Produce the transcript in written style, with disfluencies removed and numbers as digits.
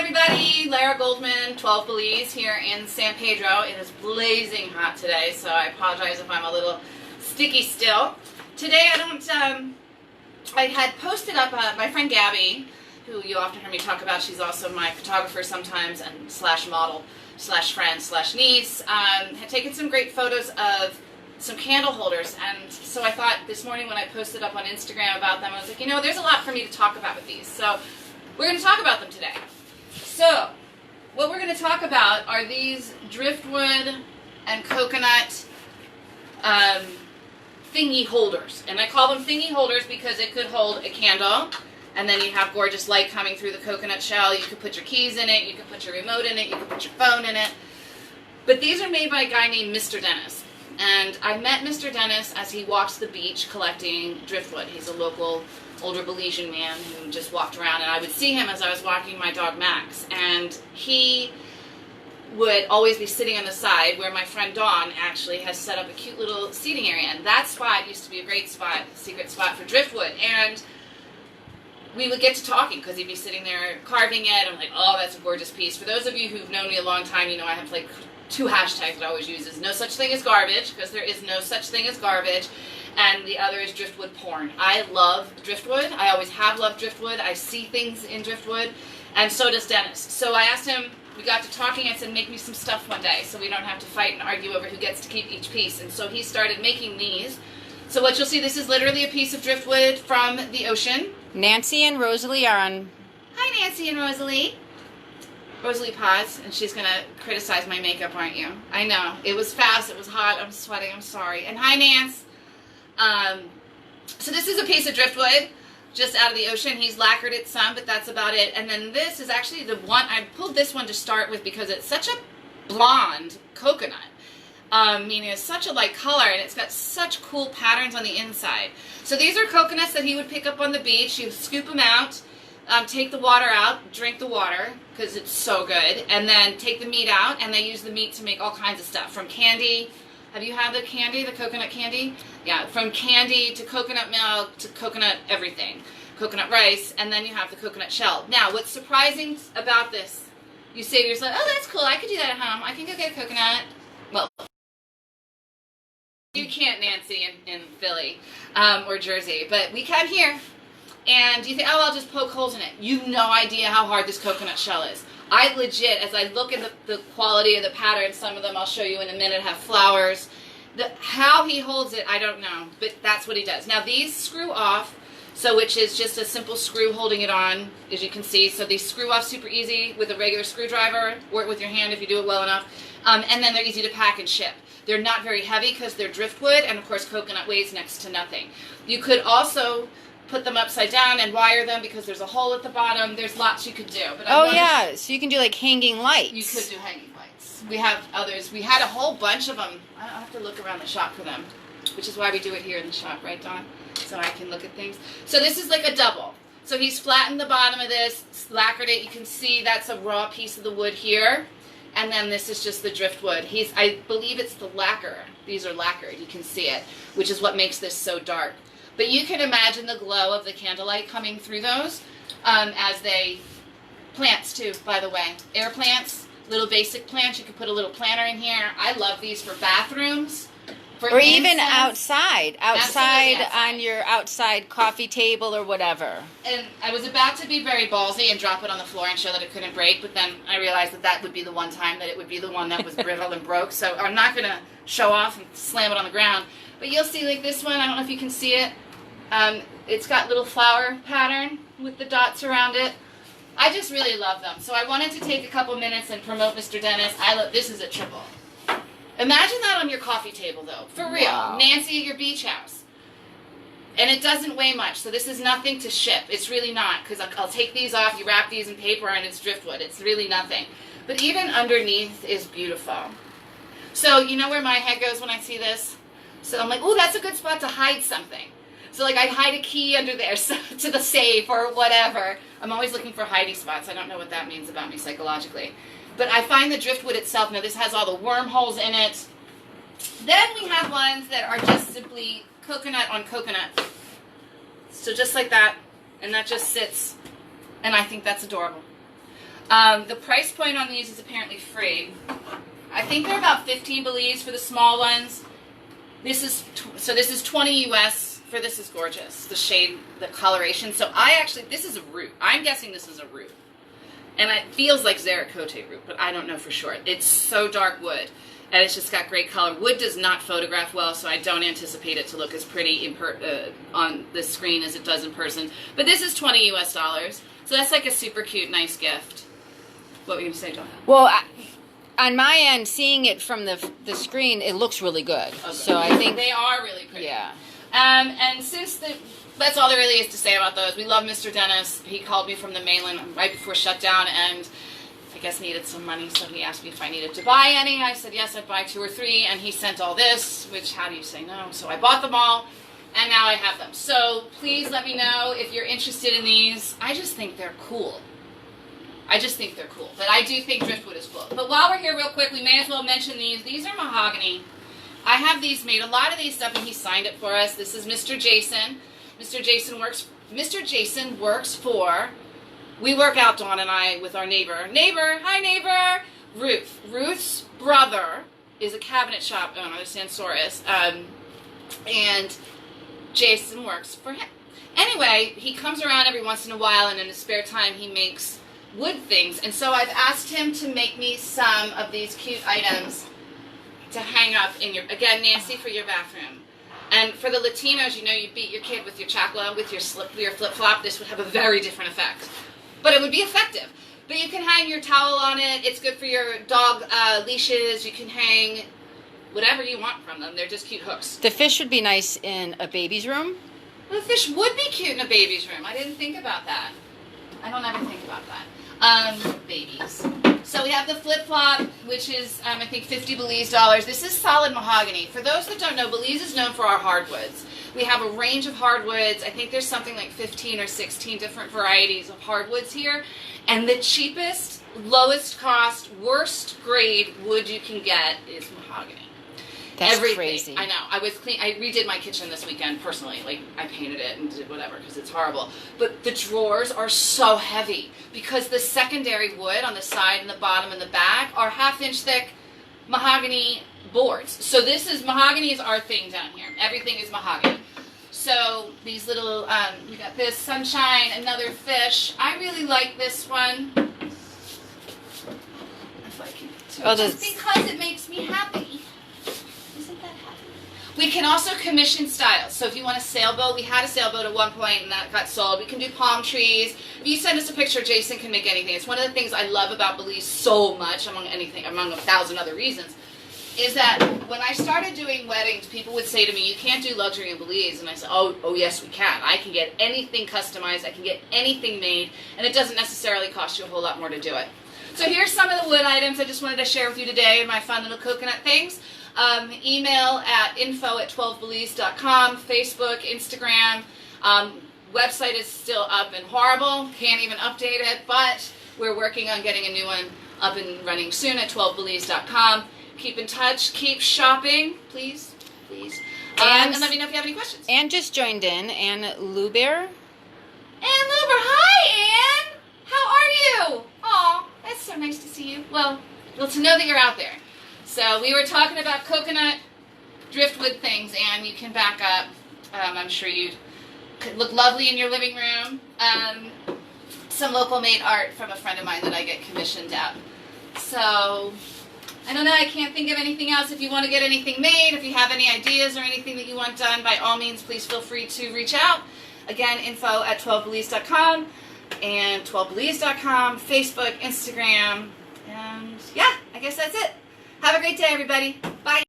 everybody, Lara Goldman, 12 Belize here in San Pedro. It is blazing hot today, so I apologize if I'm a little sticky still. Today I had posted up, my friend Gabby, who you often hear me talk about, she's also my photographer sometimes, and slash model, slash friend, slash niece, had taken some great photos of some candle holders, and so I thought this morning when I posted up on Instagram about them, I was like, you know, there's a lot for me to talk about with these, so we're going to talk about them today. So, what we're going to talk about are these driftwood and coconut thingy holders. And I call them thingy holders because it could hold a candle, and then you have gorgeous light coming through the coconut shell. You could put your keys in it, you could put your remote in it, you could put your phone in it. But these are made by a guy named Mr. Dennis. And I met Mr. Dennis as he walks the beach collecting driftwood. He's a local older Belizean man who just walked around, and I would see him as I was walking my dog Max, and he would always be sitting on the side where my friend Dawn actually has set up a cute little seating area, and that spot used to be a great spot, secret spot for driftwood, and we would get to talking because he'd be sitting there carving it. I'm like, oh, that's a gorgeous piece. For those of you who've known me a long time, you know I have like 2 hashtags that I always use. Is no such thing as garbage, because there is no such thing as garbage, and the other is driftwood porn. I love driftwood. I always have loved driftwood. I see things in driftwood, and so does Dennis. So I asked him, we got to talking, I said, make me some stuff one day so we don't have to fight and argue over who gets to keep each piece. And so he started making these. So what you'll see, this is literally a piece of driftwood from the ocean. Nancy and Rosalie are on. Hi, Nancy and Rosalie. Rosalie paused, and she's going to criticize my makeup, aren't you? I know. It was fast. It was hot. I'm sweating. I'm sorry. And hi, Nance. So this is a piece of driftwood just out of the ocean. He's lacquered it some, but that's about it. And then this is actually the one, I pulled this one to start with because it's such a blonde coconut. Meaning it's such a light color, and it's got such cool patterns on the inside. So these are coconuts that he would pick up on the beach. You scoop them out. Take the water out, drink the water, because it's so good, and then take the meat out, and they use the meat to make all kinds of stuff, from candy. Have you had the candy, the coconut candy? Yeah, from candy to coconut milk to coconut everything, coconut rice, and then you have the coconut shell. Now, what's surprising about this, you say to yourself, oh, that's cool, I could do that at home. I can go get a coconut. Well, you can't, Nancy, in Philly or Jersey, but we can here. And you think, oh, I'll just poke holes in it. You've no idea how hard this coconut shell is. I legit, as I look at the quality of the pattern, some of them I'll show you in a minute have flowers. How he holds it, I don't know, but that's what he does. Now these screw off, so which is just a simple screw holding it on, as you can see. So these screw off super easy with a regular screwdriver, or with your hand if you do it well enough. And then they're easy to pack and ship. They're not very heavy because they're driftwood, and of course coconut weighs next to nothing. You could also put them upside down and wire them because there's a hole at the bottom. There's lots you could do. But yeah, so you can do like hanging lights. You could do hanging lights. We have others. We had a whole bunch of them. I'll have to look around the shop for them, which is why we do it here in the shop, right, Dawn? So I can look at things. So this is like a double. So he's flattened the bottom of this, lacquered it. You can see that's a raw piece of the wood here. And then this is just the driftwood. I believe it's the lacquer. These are lacquered. You can see it, which is what makes this so dark. But you can imagine the glow of the candlelight coming through those as they, plants too, by the way. Air plants, little basic plants. You could put a little planter in here. I love these for bathrooms. Or even outside on your outside coffee table or whatever. And I was about to be very ballsy and drop it on the floor and show that it couldn't break, but then I realized that that would be the one time that it would be the one that was brittle and broke. So I'm not going to show off and slam it on the ground. But you'll see like this one, I don't know if you can see it. It's got little flower pattern with the dots around it. I just really love them. So I wanted to take a couple minutes and promote Mr. Dennis. This is a triple. Imagine that on your coffee table, though. For real. Wow. Nancy at your beach house. And it doesn't weigh much, so this is nothing to ship. It's really not, because I'll take these off, you wrap these in paper, and it's driftwood. It's really nothing. But even underneath is beautiful. So you know where my head goes when I see this? So I'm like, oh, that's a good spot to hide something. So like I'd hide a key under there to the safe or whatever. I'm always looking for hiding spots. I don't know what that means about me psychologically. But I find the driftwood itself, now this has all the wormholes in it. Then we have ones that are just simply coconut on coconut. So just like that, and that just sits, and I think that's adorable. The price point on these is apparently free. I think they're about 15 Belize for the small ones. This is 20 US for this is gorgeous. The shade, the coloration. So this is a root. I'm guessing this is a root. And it feels like Zeracote root, but I don't know for sure. It's so dark wood, and it's just got great color. Wood does not photograph well, so I don't anticipate it to look as pretty on the screen as it does in person. But this is 20 US dollars. So that's like a super cute, nice gift. What were you going to say, Donna? Well, on my end, seeing it from the screen, it looks really good. Okay. So I think they are really pretty. Yeah. And since that's all there really is to say about those. We love Mr. Dennis. He called me from the mainland right before shutdown, and I guess needed some money, so he asked me if I needed to buy any. I said yes, I'd buy 2 or 3, and he sent all this, which how do you say no? So I bought them all, and now I have them. So please let me know if you're interested in these. I just think they're cool. But I do think driftwood is cool. But while we're here real quick, we may as well mention these. These are mahogany. I have these made. A lot of these stuff, and he signed it for us. This is Mr. Jason. Mr. Jason works for, we work out, Dawn and I, with our neighbor. Hi neighbor! Ruth. Ruth's brother is a cabinet shop owner, Sansoris, and Jason works for him. Anyway, he comes around every once in a while, and in his spare time he makes wood things. And so I've asked him to make me some of these cute items to hang up in your, again, Nancy, for your bathroom. And for the Latinos, you know, you beat your kid with your chacla, with your flip-flop, this would have a very different effect. But it would be effective. But you can hang your towel on it. It's good for your dog leashes. You can hang whatever you want from them. They're just cute hooks. The fish would be nice in a baby's room. Well, the fish would be cute in a baby's room. I didn't think about that. I don't ever think about that. Babies. So we have the flip-flop, which is, I think, 50 Belize dollars. This is solid mahogany. For those that don't know, Belize is known for our hardwoods. We have a range of hardwoods. I think there's something like 15 or 16 different varieties of hardwoods here. And the cheapest, lowest cost, worst grade wood you can get is mahogany. That's everything. Crazy. I know. I redid my kitchen this weekend personally. Like, I painted it and did whatever because it's horrible. But the drawers are so heavy because the secondary wood on the side and the bottom and the back are 1/2-inch thick mahogany boards. So mahogany is our thing down here. Everything is mahogany. So these little, we got this sunshine, another fish. I really like this one. If I can get to it. Just because it makes me happy. We can also commission styles. So if you want a sailboat, we had a sailboat at one point and that got sold. We can do palm trees. If you send us a picture, Jason can make anything. It's one of the things I love about Belize so much, among 1,000 other reasons, is that when I started doing weddings, people would say to me, you can't do luxury in Belize. And I said, oh yes we can. I can get anything customized. I can get anything made. And it doesn't necessarily cost you a whole lot more to do it. So here's some of the wood items I just wanted to share with you today in my fun little coconut things. Email at info@12belize.com, Facebook, Instagram. Website is still up and horrible. Can't even update it, but we're working on getting a new one up and running soon at 12belize.com. Keep in touch. Keep shopping, please. And let me know if you have any questions. Anne just joined in. Anne Luber. Anne Luber. Hi, Anne. How are you? Aw, that's so nice to see you. Well, to know that you're out there. So we were talking about coconut driftwood things, and you can back up. I'm sure you could look lovely in your living room. Some local made art from a friend of mine that I get commissioned out. So I don't know, I can't think of anything else. If you want to get anything made, if you have any ideas or anything that you want done, by all means, please feel free to reach out. Again, info@12belize.com and 12belize.com, Facebook, Instagram, and yeah, I guess that's it. Have a great day, everybody. Bye.